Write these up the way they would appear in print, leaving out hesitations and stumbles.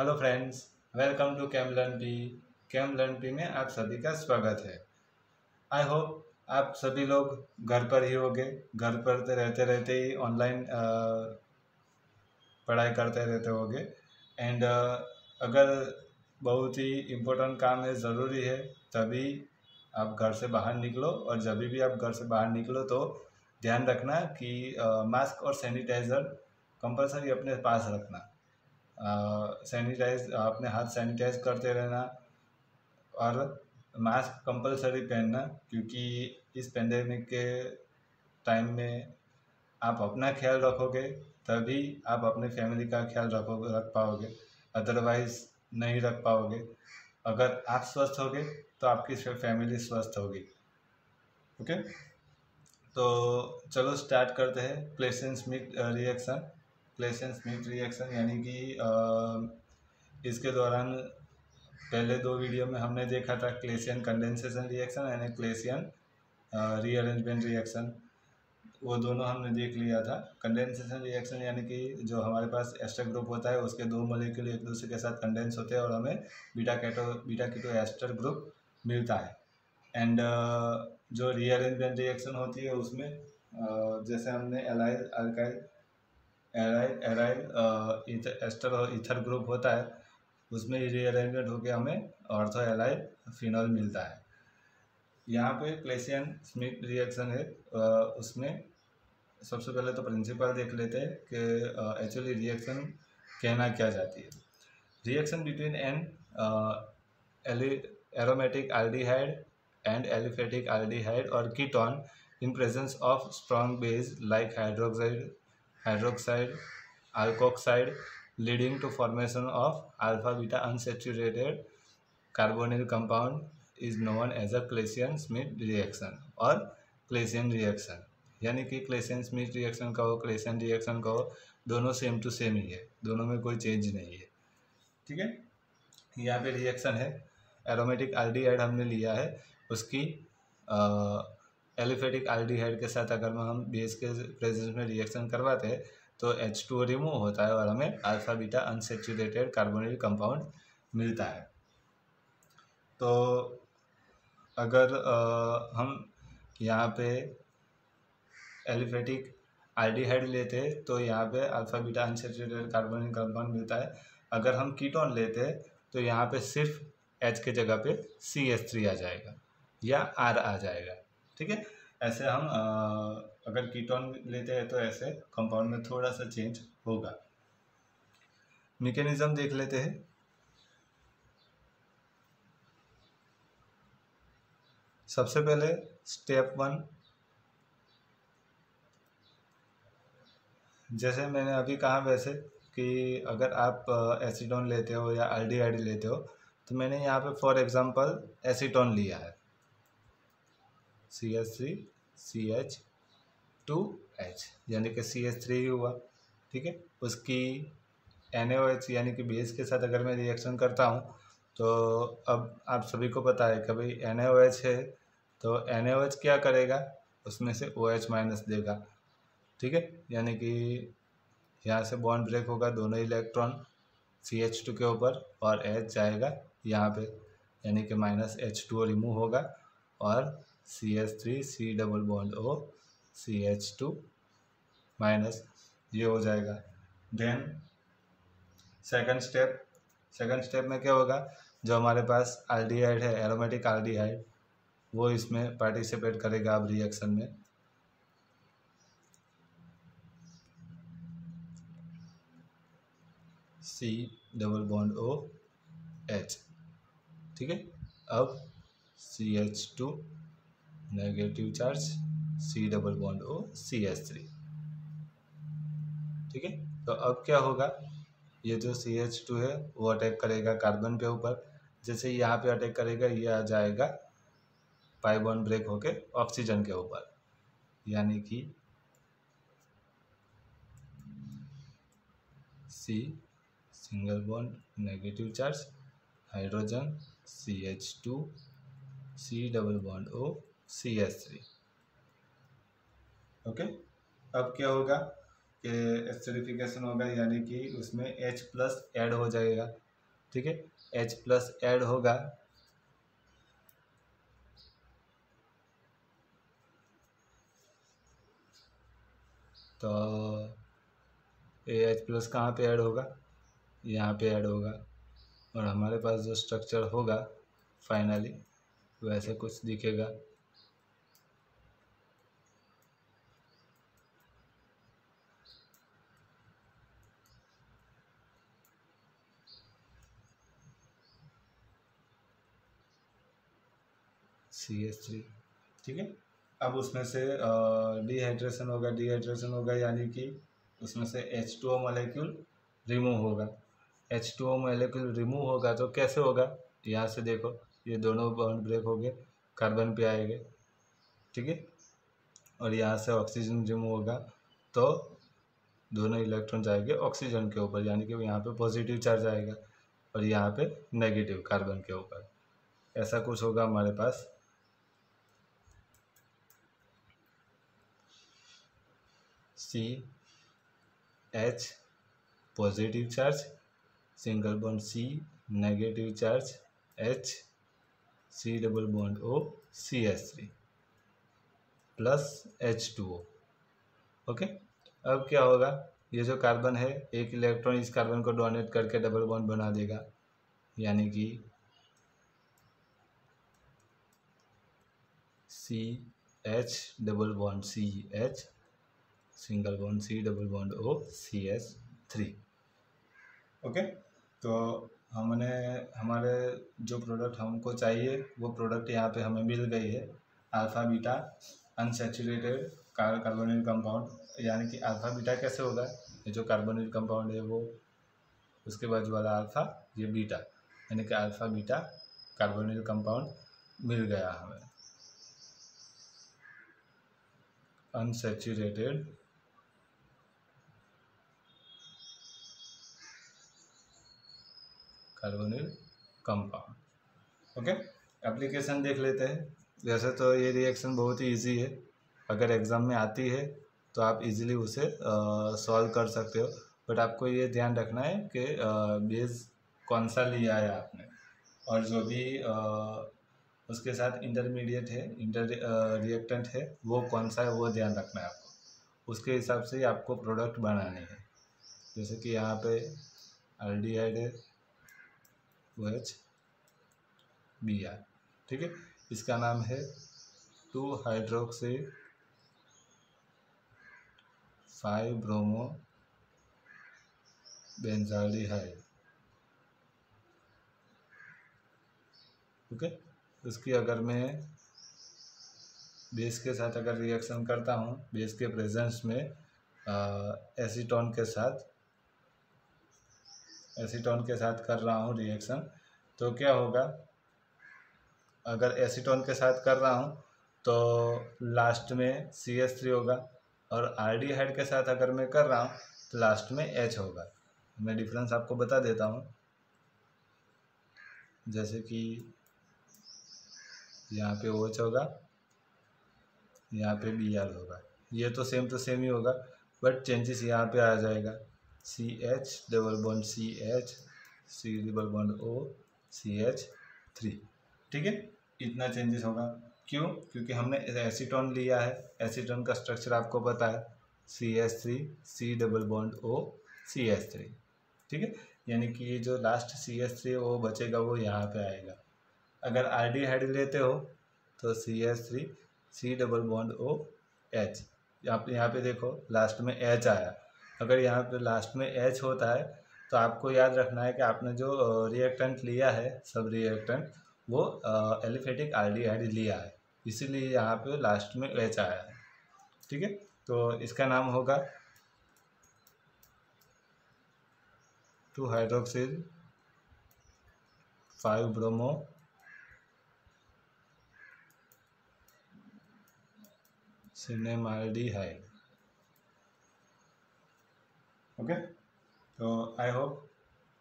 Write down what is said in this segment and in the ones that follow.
Hello friends, welcome to Cam Learn P. Cam Learn P में आप सभी का स्वागत है। आई होप आप सभी लोग घर पर ही होंगे। घर पर रहते रहते ही ऑनलाइन पढ़ाई करते रहते होंगे। एंड अगर बहुत ही इम्पोर्टेंट काम है, ज़रूरी है, तभी आप घर से बाहर निकलो। और जब भी आप घर से बाहर निकलो तो ध्यान रखना कि मास्क और सैनिटाइज़र कंपलसरी अपने पास रखना। सैनिटाइज अपने हाथ सैनिटाइज करते रहना और मास्क कंपलसरी पहनना, क्योंकि इस पेंडेमिक के टाइम में आप अपना ख्याल रखोगे तभी आप अपने फैमिली का ख्याल रख पाओगे, अदरवाइज नहीं रख पाओगे। अगर आप स्वस्थ होगे तो आपकी फैमिली स्वस्थ होगी। ओके, तो चलो स्टार्ट करते हैं। Klaassen Smith reaction. Klaassen Smith reaction यानी कि इसके दौरान पहले दो वीडियो में हमने देखा था Claisen condensation reaction and Claisen rearrangement reaction. वो दोनों हमने देख लिया था। कंडेंसेशन रिएक्शन यानी कि जो हमारे पास एस्टर ग्रुप होता है उसके दो मॉलिक्यूल एक दूसरे के साथ कंडेंस होते हैं और हमें बीटा कीटो एस्टर ग्रुप मिलता है। एंड जो रीअरेंजमेंट रिएक्शन होती है उसमें जैसे हमने एलाइल अल्काइल एराइल एस्टर और ईथर ग्रुप होता है, उसमें रीअरेंजमेंट होकर हमें ऑर्थो एलाइल फिनॉल मिलता है। यहाँ पे क्लेसियन स्मिथ रिएक्शन है। उसमें सबसे पहले तो प्रिंसिपल देख लेते हैं कि एक्चुअली रिएक्शन कहना क्या चाहती है। Reaction between an aromatic aldehyde and aliphatic aldehyde or ketone in presence of strong base like hydroxide, alkoxide, leading to formation of alpha beta unsaturated carbonyl compound is known as a Claisen Smith reaction और Claisen reaction। यानी कि क्लेसियन Smith reaction का हो, क्लेसियन reaction का हो, दोनों same to same ही है, दोनों में कोई चेंज नहीं है। ठीक है, यहाँ पे रिएक्शन है। एरोमेटिक aldehyde हमने लिया है, उसकी एलिफेटिक aldehyde के साथ अगर हम बेस के प्रेजेंस में रिएक्शन करवाते हैं तो H2O रिमूव होता है और हमें alpha beta unsaturated carbonyl compound मिलता है। तो अगर हम यहाँ पे एलिफेटिक aldehyde लेते हैं तो यहाँ पे alpha beta unsaturated carbonyl compound मिलता है। अगर हम कीटोन लेते हैं तो यहाँ पे सिर्फ H के जगह पे CH3 आ जाएगा या R आ जाएगा। ठीक है, ऐसे हम अगर कीटोन लेते हैं तो ऐसे कंपाउंड में थोड़ा सा चेंज होगा। मैकेनिज्म देख लेते हैं। सबसे पहले स्टेप 1, जैसे मैंने अभी कहा वैसे कि अगर आप एसीटोन लेते हो या aldehyde लेते हो तो मैंने यहाँ पे फॉर एग्जांपल एसीटोन लिया है, CH3CH2H यानी कि CH3 ही हुआ। ठीक है, उसकी NaOH यानी कि बेस के साथ अगर मैं रिएक्शन करता हूँ तो अब आप सभी को पता है कि भाई NaOH है तो NaOH क्या करेगा, उसमें से OH माइनस देगा। ठीक है, यानी कि यहाँ से बॉन्ड ब्रेक होगा, दोनों इलेक्ट्रॉन CH2 के ऊपर और H जाएगा यहाँ पे, यानी कि माइनस H2O रिमूव होगा और CH3 C double bond O CH2 minus ये हो जाएगा। देन सेकंड स्टेप में क्या होगा, जो हमारे पास aldehyde है, एरोमेटिक aldehyde, वो इसमें पार्टिसिपेट करेगा अब रिएक्शन में। C double bond O H। ठीक है, अब CH2 negative charge C double bond O CH3। ठीक है, तो अब क्या होगा, ये जो CH2 है वो अटैक करेगा कार्बन के ऊपर। जैसे यहाँ पे अटैक करेगा ये आ जाएगा पाई बॉन्ड ब्रेक होके ऑक्सीजन के ऊपर, यानी कि C single bond negative charge hydrogen CH2 C double bond O CH3। Okay, अब क्या होगा कि एसिडिफिकेशन होगा, यानी कि उसमें H+ ऐड हो जाएगा। ठीक है। H प्लस ऐड होगा तो AH प्लस कहाँ पे ऐड होगा, यहाँ पे ऐड होगा, और हमारे पास जो स्ट्रक्चर होगा फाइनली वैसे कुछ दिखेगा। CH3, ठीक है। अब उसमें से डिहाइड्रेशन होगा यानी कि उसमें से H2O मॉलिक्यूल रिमूव होगा। H2O मॉलिक्यूल रिमूव होगा तो कैसे होगा, यहाँ से देखो ये दोनों बॉन्ड ब्रेक हो गए, कार्बन पे आएंगे, ठीक है। और यहाँ से ऑक्सीजन रिमूव होगा तो दोनों इलेक्ट्रॉन जाएंगे ऑक्सीजन के ऊपर, यानी कि यहाँ पे पॉजिटिव चार्ज आएगा और यहाँ पे नेगेटिव कार्बन के ऊपर। ऐसा कुछ होगा हमारे पास। CH positive charge, single bond C negative charge H, C double bond O CH3 plus H2O। Okay, अब क्या होगा, ये जो कार्बन है एक इलेक्ट्रॉन इस कार्बन को डोनेट करके डबल बॉन्ड बना देगा, यानी कि CH double bond CH, single bond C double bond O CH3। Okay, तो हमने हमारे जो प्रोडक्ट हमको चाहिए वो प्रोडक्ट यहाँ पे हमें मिल गई है, alpha beta unsaturated carbonyl compound. यानी कि अल्फा बीटा कैसे होगा, ये जो कार्बोनिल कंपाउंड है वो, उसके बाद वाला अल्फा, ये बीटा, यानी कि अल्फा बीटा कार्बोनिल कंपाउंड मिल गया हमें। Unsaturated carbonyl compound. Okay, application देख लेते हैं। वैसे तो ये रिएक्शन बहुत ही इजी है, अगर एग्ज़ाम में आती है तो आप इजीली उसे सॉल्व कर सकते हो, बट आपको ये ध्यान रखना है कि बेस कौन सा लिया है आपने, और जो भी उसके साथ इंटरमीडिएट है, रिएक्टेंट है, वो कौन सा है वो ध्यान रखना है आपको, उसके हिसाब से ही आपको प्रोडक्ट बनाने हैं। जैसे कि यहाँ पे एल्डिहाइड है OH Br, ठीक है, इसका नाम है 2-हाइड्रोक्सी 5-ब्रोमो बेंजाल्डिहाइड। ओके, उसकी अगर मैं बेस के साथ अगर रिएक्शन करता हूँ, बेस के प्रेजेंस में एसीटोन के साथ कर रहा हूँ रिएक्शन, तो क्या होगा, अगर एसीटोन के साथ कर रहा हूँ तो लास्ट में CH3 होगा, और आल्डिहाइड के साथ अगर मैं कर रहा हूँ तो लास्ट में H होगा। मैं डिफरेंस आपको बता देता हूँ, जैसे कि यहाँ पे OH होगा, यहाँ पे Br होगा, ये तो सेम ही होगा, बट चेंजेस यहाँ पे आ जाएगा, CH double bond CH, C double bond O CH3, ठीक है, इतना चेंजेस होगा। क्यों, क्योंकि हमने एसीटोन लिया है, एसीटोन का स्ट्रक्चर आपको पता है, CH3 C double bond O CH3, ठीक है, यानी कि ये जो लास्ट CH3 वो बचेगा वो यहाँ पे आएगा। अगर आल्डिहाइड लेते हो तो CH3 C double bond O H, यहाँ पे देखो लास्ट में H आया, अगर यहाँ पे लास्ट में H होता है तो आपको याद रखना है कि आपने जो रिएक्टेंट लिया है, सब रिएक्टेंट, वो एलिफेटिक आल्डिहाइड लिया है, इसीलिए यहाँ पे लास्ट में H आया है, ठीक है। तो इसका नाम होगा 2-हाइड्रोक्सिल 5-ब्रोमो सिनेमाल्डिहाइड। ओके, तो आई होप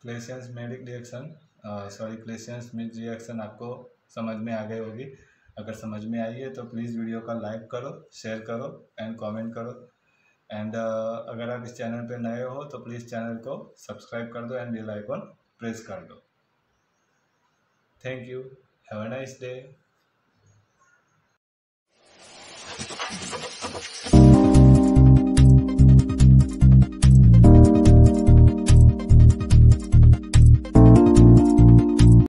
क्लेसियंस मेडिक रिएक्शन क्लेसियंस मिड रिएक्शन आपको समझ में आ गई होगी। अगर समझ में आई है तो प्लीज़ वीडियो का लाइक करो, शेयर करो एंड कमेंट करो, एंड अगर आप इस चैनल पे नए हो तो प्लीज़ चैनल को सब्सक्राइब कर दो एंड बेल आइकॉन प्रेस कर दो। Thank you, have a nice day.